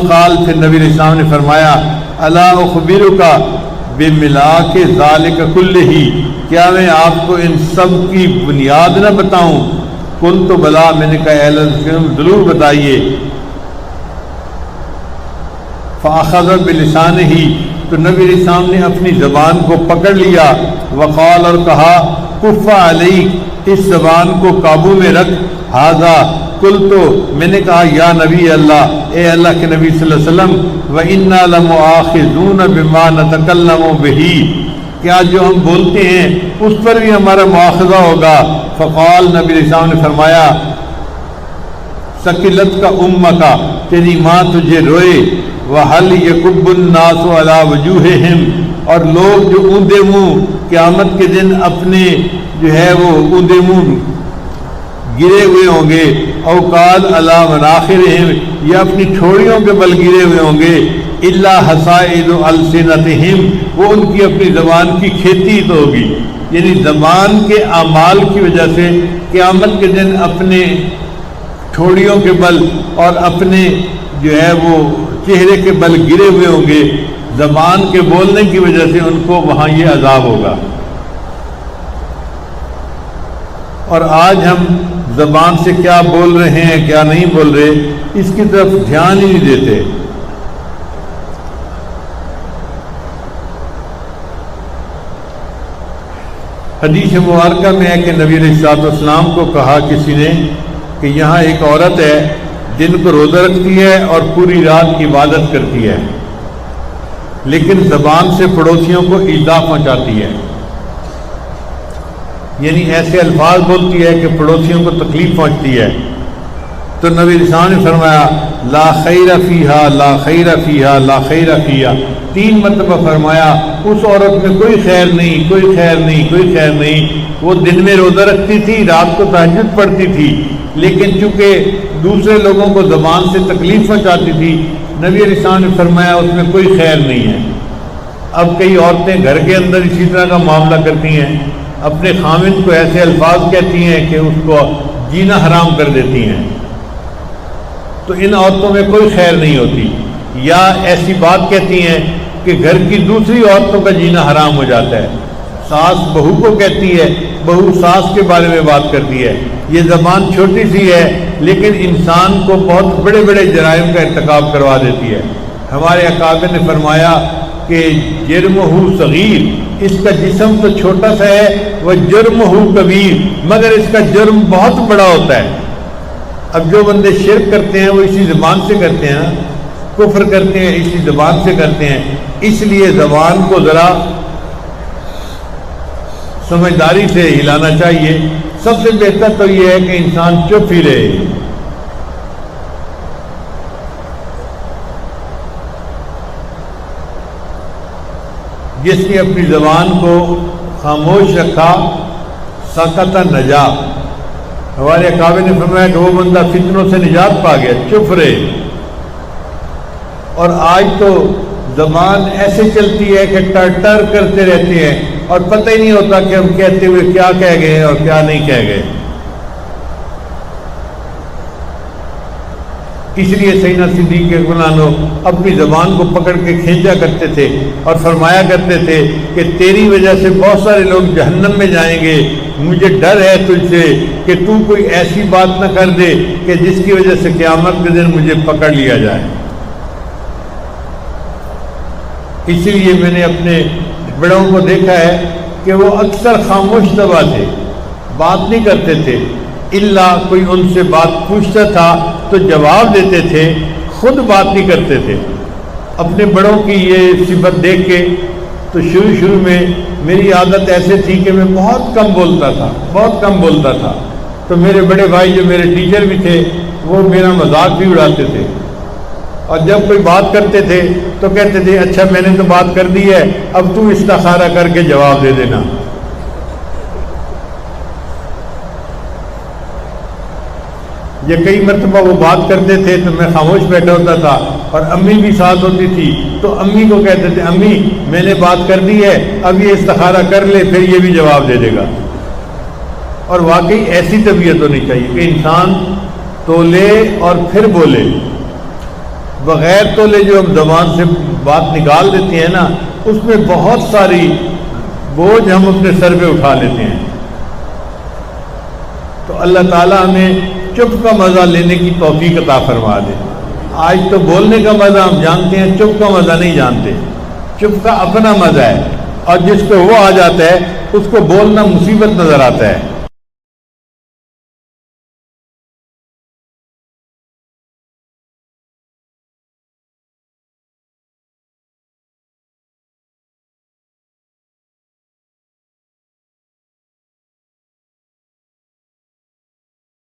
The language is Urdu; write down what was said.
قال پھر نبی علیہ السلام نے فرمایا الا اخبرک بملاک ذالک کلہ، کیا میں آپ کو ان سب کی بنیاد نہ بتاؤں؟ قلت بلا، میں نے کہا ضرور بتائیے۔ فاخذ بلسانہ، تو نبی علیہ السلام نے اپنی زبان کو پکڑ لیا، وقال، اور کہا کف علیک، اس زبان کو قابو میں رکھ، ھذا، قلت، میں نے کہا یا نبی اللہ، اے اللہ کے نبی صلی اللہ علیہ وسلم، وَإِنَّا لَمُؤَاخِذُونَ بِمَا نَتَكَلَّمُ بِهِ، کیا جو ہم بولتے ہیں اس پر بھی ہمارا مواخذہ ہوگا؟ فقال، نبی علیہ السلام نے فرمایا ثقلت کا امکا، تیری ماں تجھے روئے، وَهَلْ يَكُبُّ النَّاسُ عَلَى وُجُوهِهِمْ، اور لوگ جو اوندے منہ قیامت کے دن اپنے جو ہے وہ اوندے منہ گرے ہوئے ہوں گے، او قال علی مناخرہم، یا اپنی ٹھوڑیوں کے بل گرے ہوئے ہوں گے، الا حصائد السنتہم، وہ ان کی اپنی زبان کی کھیتی تو ہوگی، یعنی زبان کے اعمال کی وجہ سے قیامت کے دن اپنے ٹھوڑیوں کے بل اور اپنے جو ہے وہ چہرے کے بل گرے ہوئے ہوں گے، زبان کے بولنے کی وجہ سے ان کو وہاں یہ عذاب ہوگا۔ اور آج ہم زبان سے کیا بول رہے ہیں کیا نہیں بول رہے اس کی طرف دھیان ہی نہیں دیتے۔ حدیث مبارکہ میں ہے کہ نبی علیہ السلام کو کہا کسی نے کہ یہاں ایک عورت ہے، دن کو روزہ رکھتی ہے اور پوری رات کی عبادت کرتی ہے، لیکن زبان سے پڑوسیوں کو ایذا پہنچاتی ہے، یعنی ایسے الفاظ بولتی ہے کہ پڑوسیوں کو تکلیف پہنچتی ہے۔ تو نبی علیہ السلام نے فرمایا لا خیر فیہا، لا خیر فیہا، لا خیر فیہا، 3 مرتبہ فرمایا اس عورت میں کوئی خیر نہیں، کوئی خیر نہیں، کوئی خیر نہیں۔ وہ دن میں روزہ رکھتی تھی، رات کو تہجد پڑھتی تھی، لیکن چونکہ دوسرے لوگوں کو زبان سے تکلیف پہنچاتی تھی، نبی علیہ السلام نے فرمایا اس میں کوئی خیر نہیں ہے۔ اب کئی عورتیں گھر کے اندر اسی طرح کا معاملہ کرتی ہیں، اپنے خامند کو ایسے الفاظ کہتی ہیں کہ اس کو جینا حرام کر دیتی ہیں، تو ان عورتوں میں کوئی خیر نہیں ہوتی۔ یا ایسی بات کہتی ہیں کہ گھر کی دوسری عورتوں کا جینا حرام ہو جاتا ہے، ساس بہو کو کہتی ہے، بہو ساس کے بارے میں بات کرتی ہے۔ یہ زبان چھوٹی سی ہے لیکن انسان کو بہت بڑے بڑے جرائم کا ارتکاب کروا دیتی ہے۔ ہمارے اکابر نے فرمایا کہ جرمہ صغیر، اس کا جسم تو چھوٹا سا ہے، وہ جرمہ کبیر، مگر اس کا جرم بہت بڑا ہوتا ہے۔ اب جو بندے شرک کرتے ہیں وہ اسی زبان سے کرتے ہیں، کفر کرتے ہیں اسی زبان سے کرتے ہیں، اس لیے زبان کو ذرا سمجھداری سے ہلانا چاہیے۔ سب سے بہتر تو یہ ہے کہ انسان چپ ہی رہے۔ جس نے اپنی زبان کو خاموش رکھا سکت نجا، ہمارے اکابر نے فرمایا کہ وہ بندہ فتنوں سے نجات پا گیا، چپ رہے۔ اور آج تو زبان ایسے چلتی ہے کہ ٹر ٹر کرتے رہتے ہیں اور پتہ ہی نہیں ہوتا کہ ہم کہتے ہوئے کیا کہہ گئے اور کیا نہیں کہہ گئے۔ اس لیے سیدنا صدیق رضی اللہ عنہ اپنی زبان کو پکڑ کے کھینچا کرتے تھے اور فرمایا کرتے تھے کہ تیری وجہ سے بہت سارے لوگ جہنم میں جائیں گے، مجھے ڈر ہے تجھ سے کہ تو کوئی ایسی بات نہ کر دے کہ جس کی وجہ سے قیامت کے دن مجھے پکڑ لیا جائے۔ اسی لیے میں نے اپنے بڑوں کو دیکھا ہے کہ وہ اکثر خاموش طبع تھے، بات نہیں کرتے تھے، الا کوئی ان سے بات پوچھتا تھا تو جواب دیتے تھے، خود بات نہیں کرتے تھے۔ اپنے بڑوں کی یہ صفت دیکھ کے تو شروع میں میری عادت ایسے تھی کہ میں بہت کم بولتا تھا، تو میرے بڑے بھائی جو میرے ٹیچر بھی تھے وہ میرا مذاق بھی اڑاتے تھے، اور جب کوئی بات کرتے تھے تو کہتے تھے اچھا میں نے تو بات کر دی ہے، اب تو استخارہ کر کے جواب دے دینا۔ یہ کئی مرتبہ وہ بات کرتے تھے تو میں خاموش بیٹھا ہوتا تھا، اور امی بھی ساتھ ہوتی تھی تو امی کو کہتے تھے امی میں نے بات کر دی ہے، اب یہ استخارہ کر لے، پھر یہ بھی جواب دے دے گا۔ اور واقعی ایسی طبیعت ہونی چاہیے کہ انسان تولے اور پھر بولے۔ بغیر تولے جو ہم زبان سے بات نکال دیتے ہیں نا، اس میں بہت ساری بوجھ ہم اپنے سر پہ اٹھا لیتے ہیں۔ تو اللہ تعالیٰ ہمیں چپ کا مزہ لینے کی توفیق عطا فرما دے۔ آج تو بولنے کا مزہ ہم جانتے ہیں، چپ کا مزہ نہیں جانتے۔ چپ کا اپنا مزہ ہے، اور جس کو وہ آ جاتا ہے اس کو بولنا مصیبت نظر آتا ہے۔